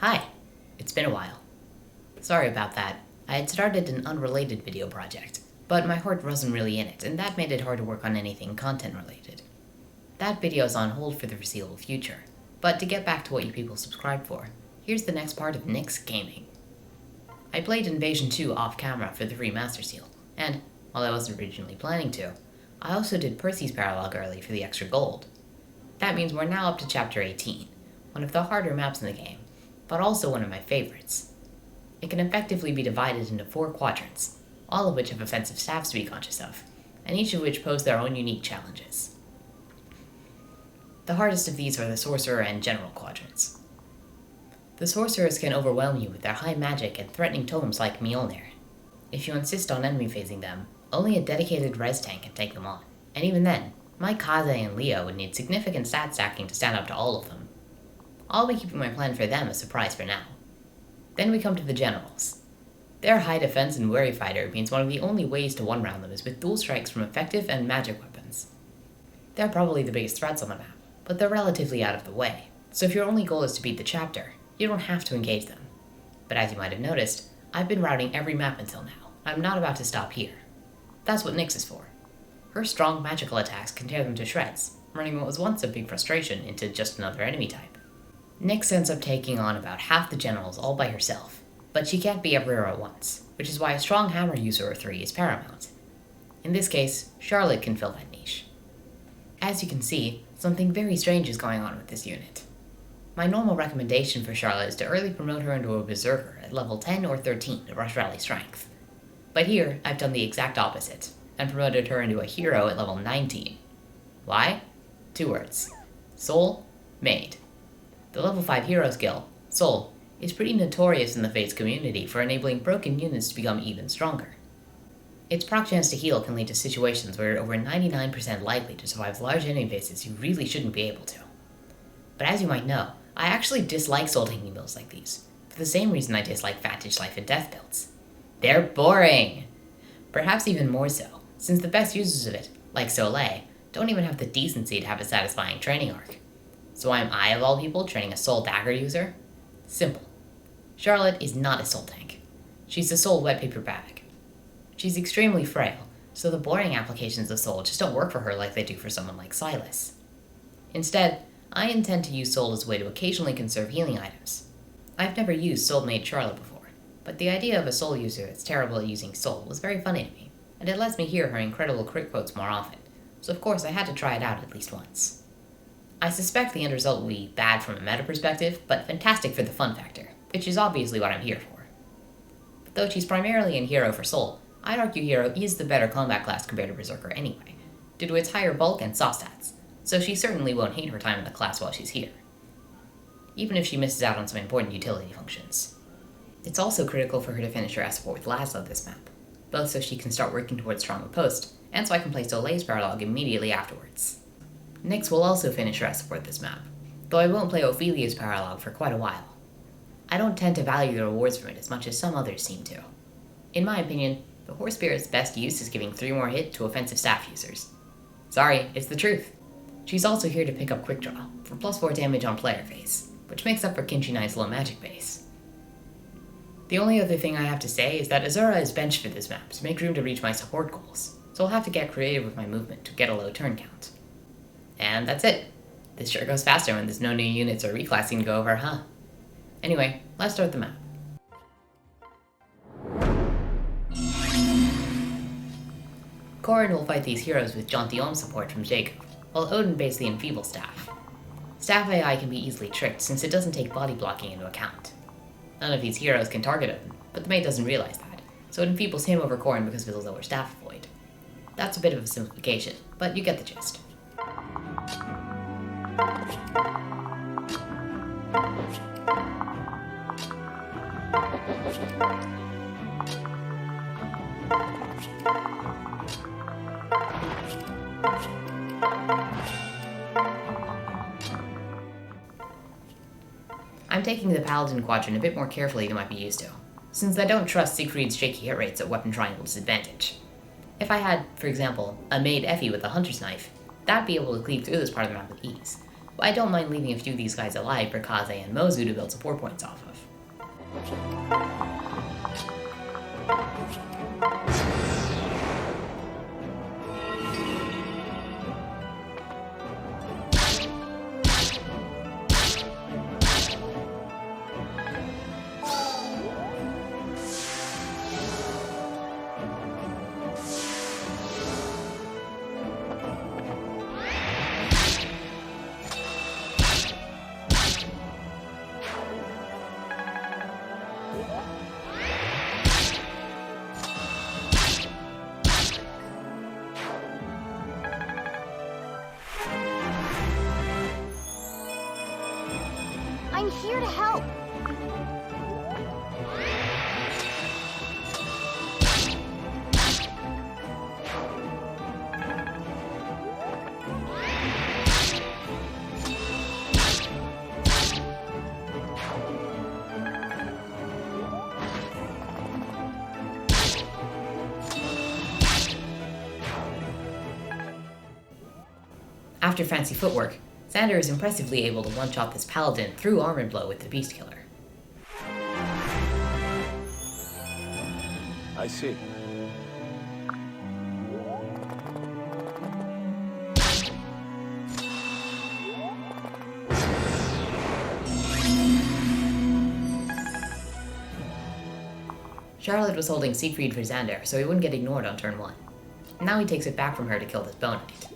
Hi, it's been a while. Sorry about that. I had started an unrelated video project, but my heart wasn't really in it, and that made it hard to work on anything content related. That video is on hold for the foreseeable future, but to get back to what you people subscribed for, here's the next part of Nick's gaming. I played Invasion 2 off camera for the free Master Seal, and, while I wasn't originally planning to, I also did Percy's Paralog early for the extra gold. That means we're now up to Chapter 18, one of the harder maps in the game, but also one of my favorites. It can effectively be divided into 4 quadrants, all of which have offensive staffs to be conscious of, and each of which pose their own unique challenges. The hardest of these are the sorcerer and general quadrants. The sorcerers can overwhelm you with their high magic and threatening totems like Mjolnir. If you insist on enemy phasing them, only a dedicated res tank can take them on, and even then, my Kaze and Leo would need significant stat stacking to stand up to all of them. I'll be keeping my plan for them a surprise for now. Then we come to the generals. Their high defense and wary fighter means one of the only ways to one-round them is with dual strikes from effective and magic weapons. They're probably the biggest threats on the map, but they're relatively out of the way, so if your only goal is to beat the chapter, you don't have to engage them. But as you might have noticed, I've been routing every map until now. I'm not about to stop here. That's what Nyx is for. Her strong magical attacks can tear them to shreds, running what was once a big frustration into just another enemy type. Nyx ends up taking on about half the generals all by herself, but she can't be everywhere at once, which is why a strong hammer user or 3 is paramount. In this case, Charlotte can fill that niche. As you can see, something very strange is going on with this unit. My normal recommendation for Charlotte is to early promote her into a berserker at level 10 or 13 to rush rally strength. But here, I've done the exact opposite, and promoted her into a hero at level 19. Why? 2 words. Soul, Maid. The level 5 hero skill, Soul, is pretty notorious in the Fates community for enabling broken units to become even stronger. Its proc chance to heal can lead to situations where you're over 99% likely to survive large enemy bases you really shouldn't be able to. But as you might know, I actually dislike soul taking builds like these, for the same reason I dislike Vantage Life and Death builds. They're boring! Perhaps even more so, since the best users of it, like Soulless, don't even have the decency to have a satisfying training arc. So why am I, of all people, training a soul dagger user? Simple. Charlotte is not a soul tank. She's a soul wet paper bag. She's extremely frail, so the boring applications of soul just don't work for her like they do for someone like Soulless. Instead, I intend to use soul as a way to occasionally conserve healing items. I've never used Soul Maid Charlotte before, but the idea of a soul user that's terrible at using soul was very funny to me, and it lets me hear her incredible crit quotes more often, so of course I had to try it out at least once. I suspect the end result will be bad from a meta perspective, but fantastic for the fun factor, which is obviously what I'm here for. But though she's primarily in hero for soul, I'd argue hero is the better combat class compared to berserker anyway, due to its higher bulk and soft stats, so she certainly won't hate her time in the class while she's here, even if she misses out on some important utility functions. It's also critical for her to finish her S4 with Laszlo this map, both so she can start working towards stronger post, and so I can play Soulless Paralog immediately afterwards. Nyx will also finish her support this map, though I won't play Ophelia's Paralog for quite a while. I don't tend to value the rewards from it as much as some others seem to. In my opinion, the Horse Spirit's best use is giving 3 more hit to offensive staff users. Sorry, it's the truth. She's also here to pick up Quick Draw, for plus 4 damage on player phase, which makes up for Kinchi Knight's low magic base. The only other thing I have to say is that Azura is benched for this map to make room to reach my support goals, so I'll have to get creative with my movement to get a low turn count. And that's it. This sure goes faster when there's no new units or reclassing to go over, huh? Anyway, let's start the map. Corrin will fight these heroes with Jontiom support from Jakob, while Odin baits the Enfeeble Staff. Staff AI can be easily tricked since it doesn't take body blocking into account. None of these heroes can target Odin, but the Maid doesn't realize that, so it enfeebles him over Corrin because of his lower staff avoid. That's a bit of a simplification, but you get the gist. I'm taking the Paladin quadrant a bit more carefully than I might be used to, since I don't trust Siegfried's shaky hit rates at weapon triangle disadvantage. If I had, for example, a Maid Effie with a Hunter's Knife, that'd be able to cleave through this part of the map with ease, but I don't mind leaving a few of these guys alive for Kaze and Mozu to build support points off of. I'm here to help. After fancy footwork, Xander is impressively able to one-shot this paladin through armor blow with the Beast Killer. I see. Charlotte was holding Siegfried for Xander, so he wouldn't get ignored on turn 1. Now he takes it back from her to kill this Bow Knight.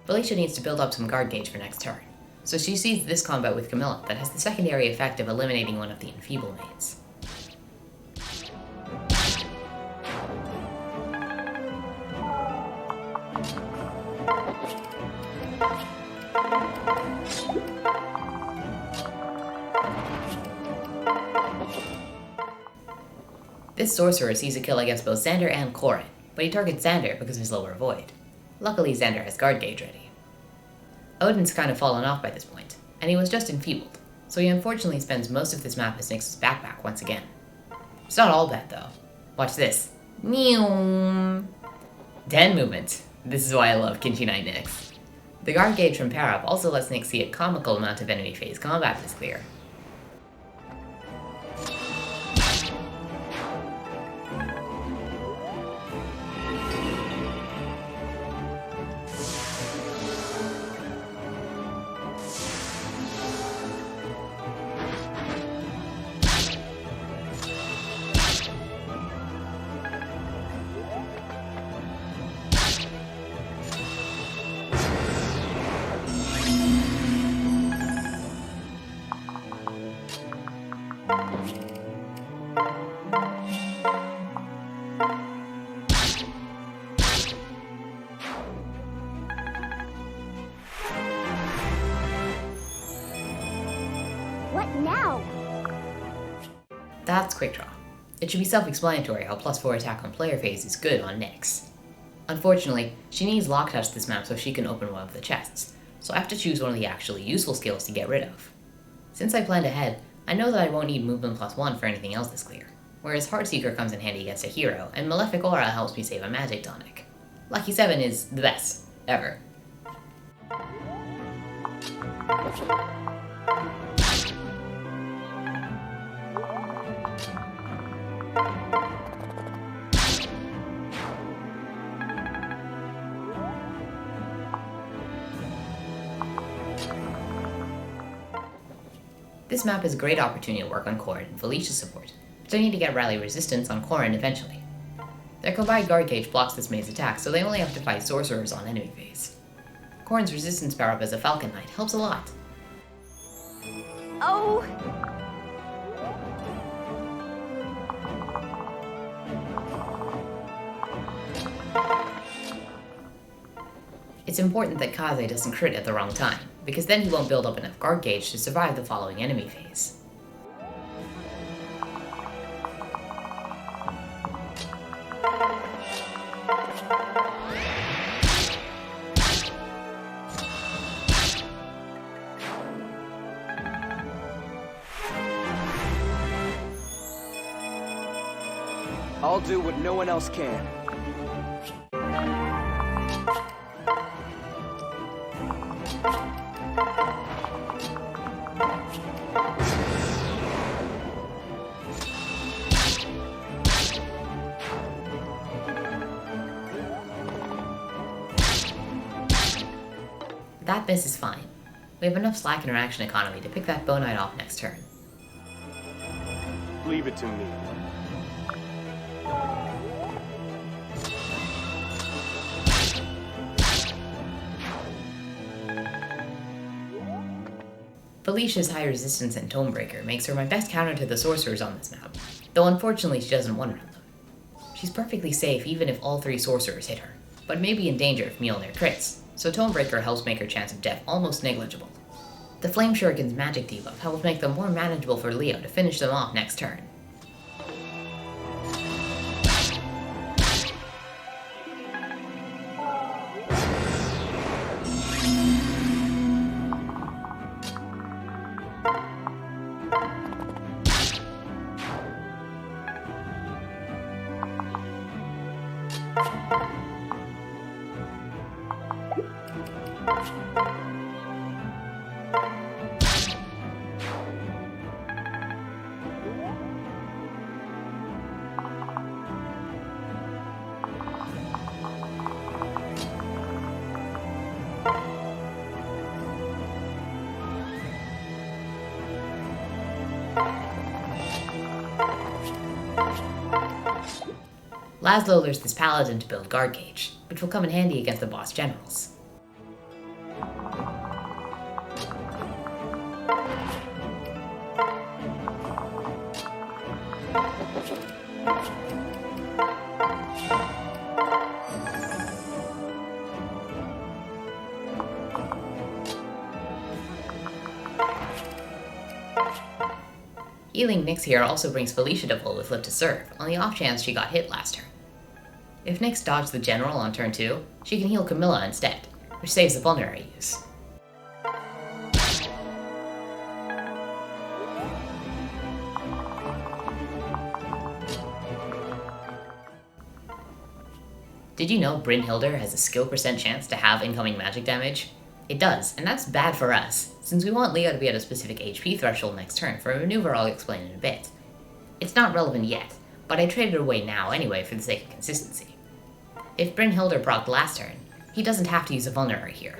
Felicia needs to build up some guard gauge for next turn, so she sees this combat with Camilla that has the secondary effect of eliminating one of the enfeeble maids. This sorcerer sees a kill against both Xander and Corrin, but he targets Xander because of his lower void. Luckily, Xander has guard gauge ready. Odin's kind of fallen off by this point, and he was just enfeebled, so he unfortunately spends most of this map as Nyx's backpack once again. It's not all bad though. Watch this. Meow. 10 movement. This is why I love Kinchi Knight Nyx. The guard gauge from Parab also lets Nyx see a comical amount of enemy phase combat this clear. What now? That's Quick Draw. It should be self-explanatory how +4 attack on player phase is good on Nyx. Unfortunately, she needs Lock Touch this map so she can open one of the chests, so I have to choose one of the actually useful skills to get rid of. Since I planned ahead, I know that I won't need movement +1 for anything else this clear, whereas Heartseeker comes in handy against a hero, and Malefic Aura helps me save a magic tonic. Lucky 7 is the best, ever. This map is a great opportunity to work on Corrin and Felicia's support, but I need to get rally resistance on Corrin eventually. Their combined guard gauge blocks this maid's attack, so they only have to fight sorcerers on enemy phase. Corrin's resistance power-up as a Falcon Knight helps a lot. Oh! It's important that Kaze doesn't crit at the wrong time, because then he won't build up enough guard gauge to survive the following enemy phase. I'll do what no one else can. That miss is fine. We have enough slack in our action economy to pick that Bow Knight off next turn. Leave it to me. Felicia's high resistance and Tonebreaker makes her my best counter to the sorcerers on this map, though unfortunately she doesn't one-run them. She's perfectly safe even if all 3 sorcerers hit her, but may be in danger if Mjolnir crits, so Tonebreaker helps make her chance of death almost negligible. The Flame Shuriken's magic debuff helps make them more manageable for Leo to finish them off next turn. Laszlo lures this paladin to build guard gauge, which will come in handy against the boss generals. Healing Nyx here also brings Felicia to full with Flip to Serve, on the off chance she got hit last turn. If Nyx dodged the general on turn 2, she can heal Camilla instead, which saves the vulnerary use. Did you know Brynhildr has a skill percent chance to have incoming magic damage? It does, and that's bad for us, since we want Leo to be at a specific HP threshold next turn for a maneuver I'll explain in a bit. It's not relevant yet, but I traded it away now anyway for the sake of consistency. If Brynhildr procced last turn, he doesn't have to use a vulnerary here.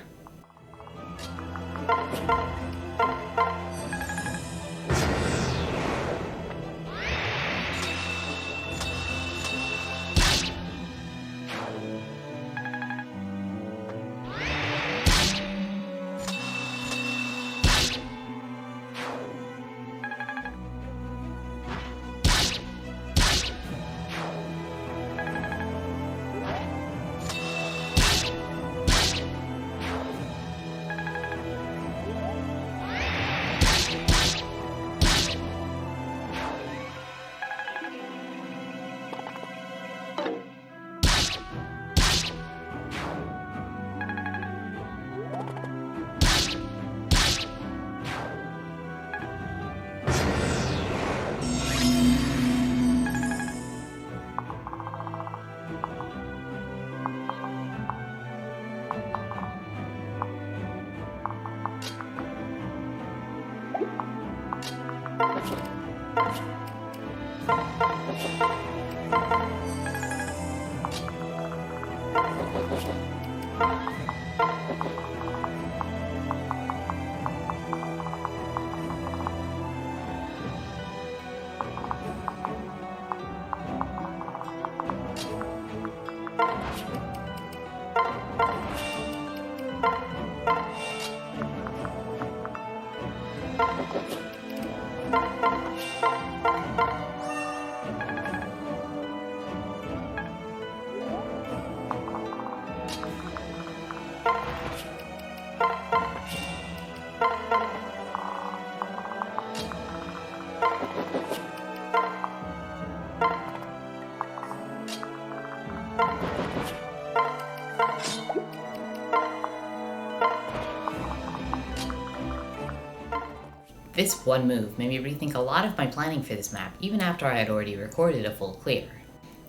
This one move made me rethink a lot of my planning for this map even after I had already recorded a full clear.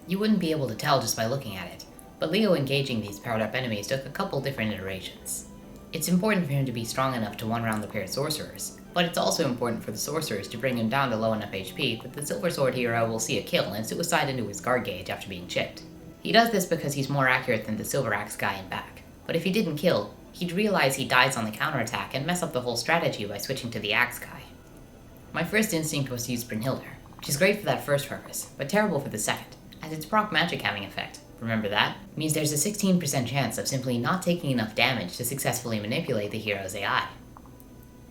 You wouldn't be able to tell just by looking at it, but Leo engaging these powered up enemies took a couple different iterations. It's important for him to be strong enough to one-round the paired sorcerers, but it's also important for the sorcerers to bring him down to low enough HP that the Silver Sword hero will see a kill and suicide into his guard gauge after being chipped. He does this because he's more accurate than the Silver Axe guy in back, but if he didn't kill, he'd realize he dies on the counterattack and mess up the whole strategy by switching to the Axe guy. My first instinct was to use Brynhildr. She's great for that first purpose, but terrible for the second, as its proc magic having effect. Remember that? Means there's a 16% chance of simply not taking enough damage to successfully manipulate the hero's AI.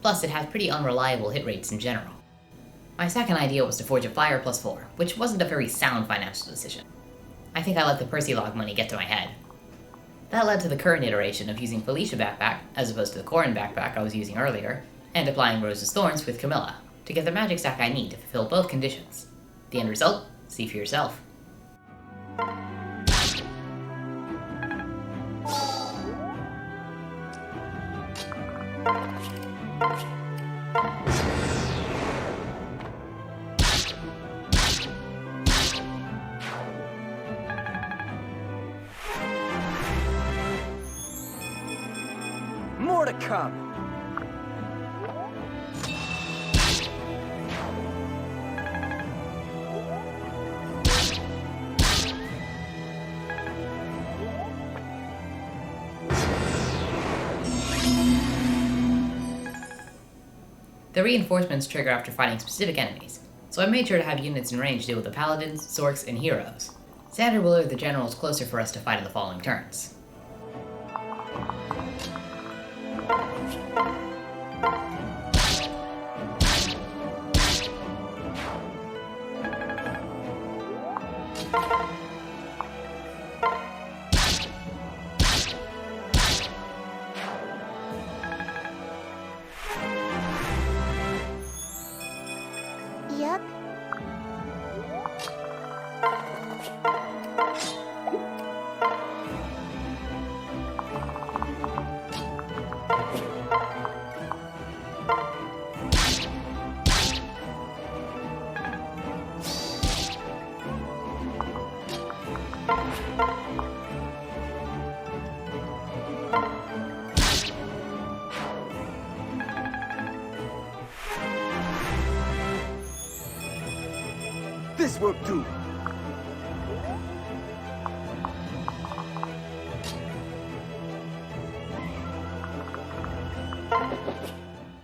Plus, it has pretty unreliable hit rates in general. My second idea was to forge a fire +4, which wasn't a very sound financial decision. I think I let the Percy log money get to my head. That led to the current iteration of using Felicia backpack, as opposed to the Corrin backpack I was using earlier, and applying Rose's Thorns with Camilla, to get the magic stack I need to fulfill both conditions. The end result? See for yourself. More to come! The reinforcements trigger after fighting specific enemies, so I made sure to have units in range deal with the paladins, sorcs, and heroes. Xander will lure the generals closer for us to fight in the following turns. Yep. This will do!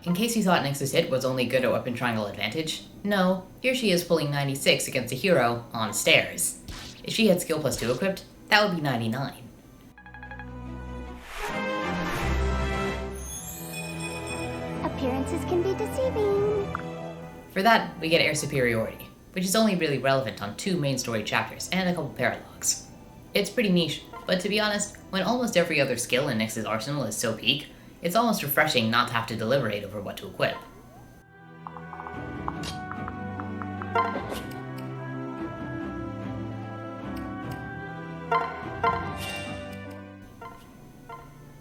In case you thought Nyx's hit was only good at weapon triangle advantage, no, here she is pulling 96 against a hero on stairs. If she had skill +2 equipped, that would be 99. Appearances can be deceiving. For that, we get air superiority, which is only really relevant on 2 main story chapters and a couple paralogs. It's pretty niche, but to be honest, when almost every other skill in Nyx's arsenal is so peak, it's almost refreshing not to have to deliberate over what to equip.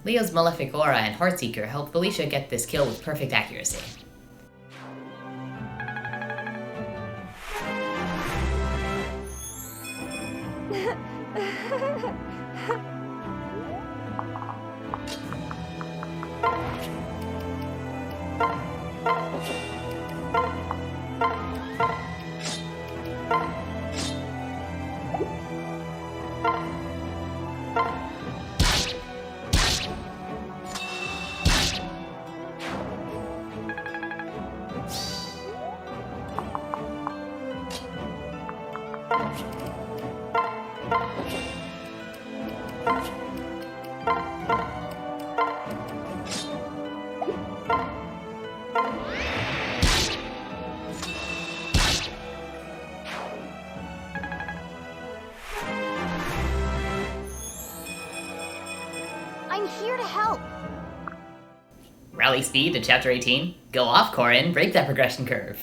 Leo's Malefic Aura and Heartseeker help Felicia get this kill with perfect accuracy. rally speed to chapter 18? Go off, Corrin, break that progression curve.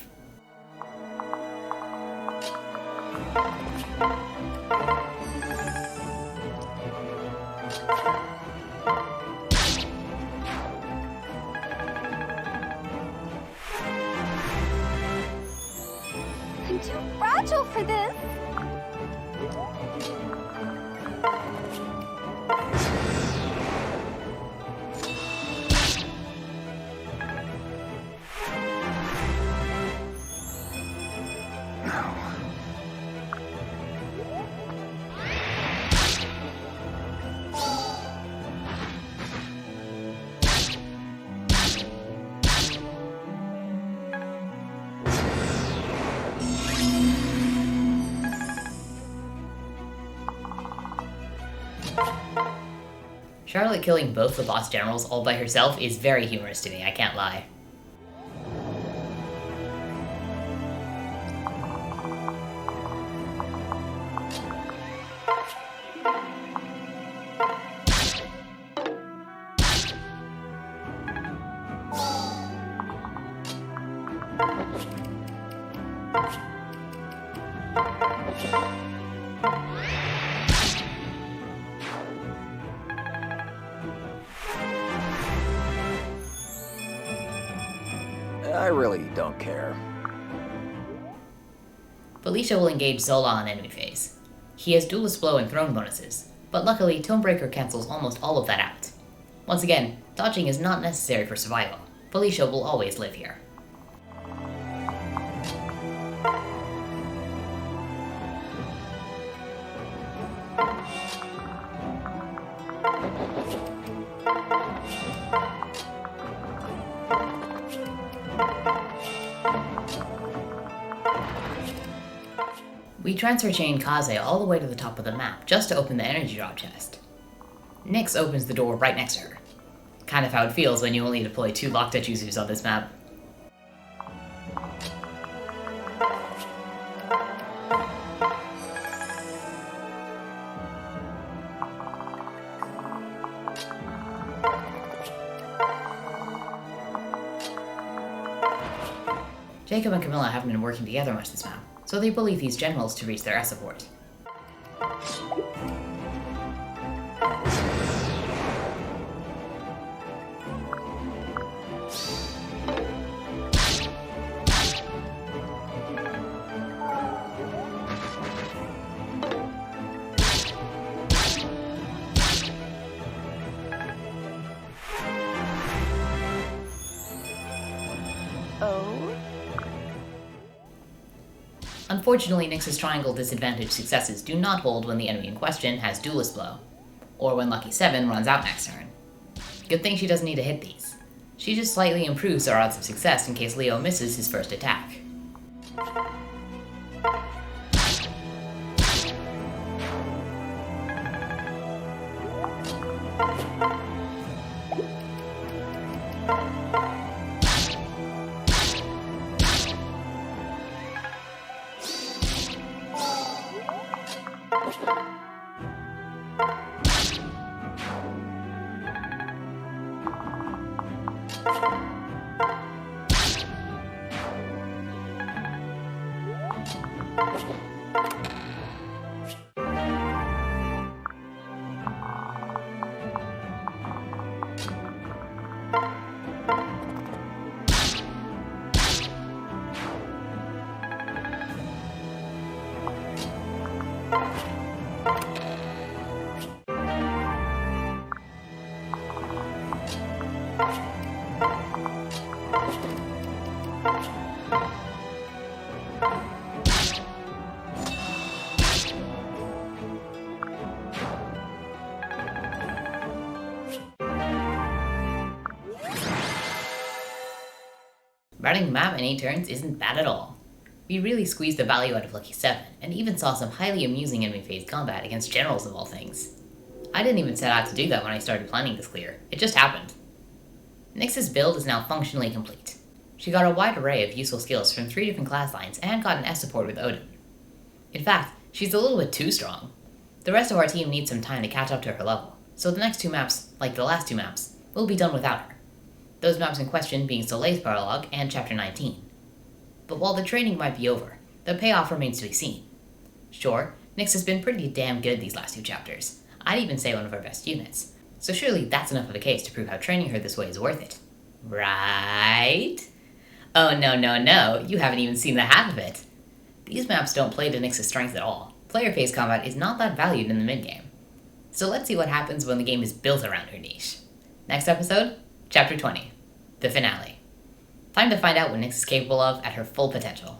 I'm too fragile for this. Charlotte killing both the boss generals all by herself is very humorous to me, I can't lie. I really don't care. Felicia will engage Zola on enemy phase. He has Duelist Blow and Throne bonuses, but luckily Tonebreaker cancels almost all of that out. Once again, dodging is not necessary for survival. Felicia will always live here. We transfer chain Kaze all the way to the top of the map just to open the energy drop chest. Nyx opens the door right next to her. Kind of how it feels when you only deploy 2 Lock-Touch users on this map. Jakob and Camilla haven't been working together much this map, so they bully these generals to reach their S support. Oh? Unfortunately, Nyx's triangle disadvantage successes do not hold when the enemy in question has Duelist Blow, or when Lucky 7 runs out next turn. Good thing she doesn't need to hit these. She just slightly improves our odds of success in case Leo misses his first attack. Routing the map in 8 turns isn't bad at all. We really squeezed the value out of Lucky 7, and even saw some highly amusing enemy phase combat against generals of all things. I didn't even set out to do that when I started planning this clear, it just happened. Nyx's build is now functionally complete. She got a wide array of useful skills from 3 different class lines and got an S support with Odin. In fact, she's a little bit too strong. The rest of our team needs some time to catch up to her level, so the next 2 maps, like the last 2 maps, will be done without her. those maps in question being Soulless Prologue and Chapter 19. But while the training might be over, the payoff remains to be seen. Sure, Nyx has been pretty damn good these last 2 chapters. I'd even say one of our best units. So surely that's enough of a case to prove how training her this way is worth it. Right? Oh no, you haven't even seen the half of it. These maps don't play to Nyx's strength at all. Player phase combat is not that valued in the mid-game. So let's see what happens when the game is built around her niche. Next episode, Chapter 20, the finale. Time to find out what Nyx is capable of at her full potential.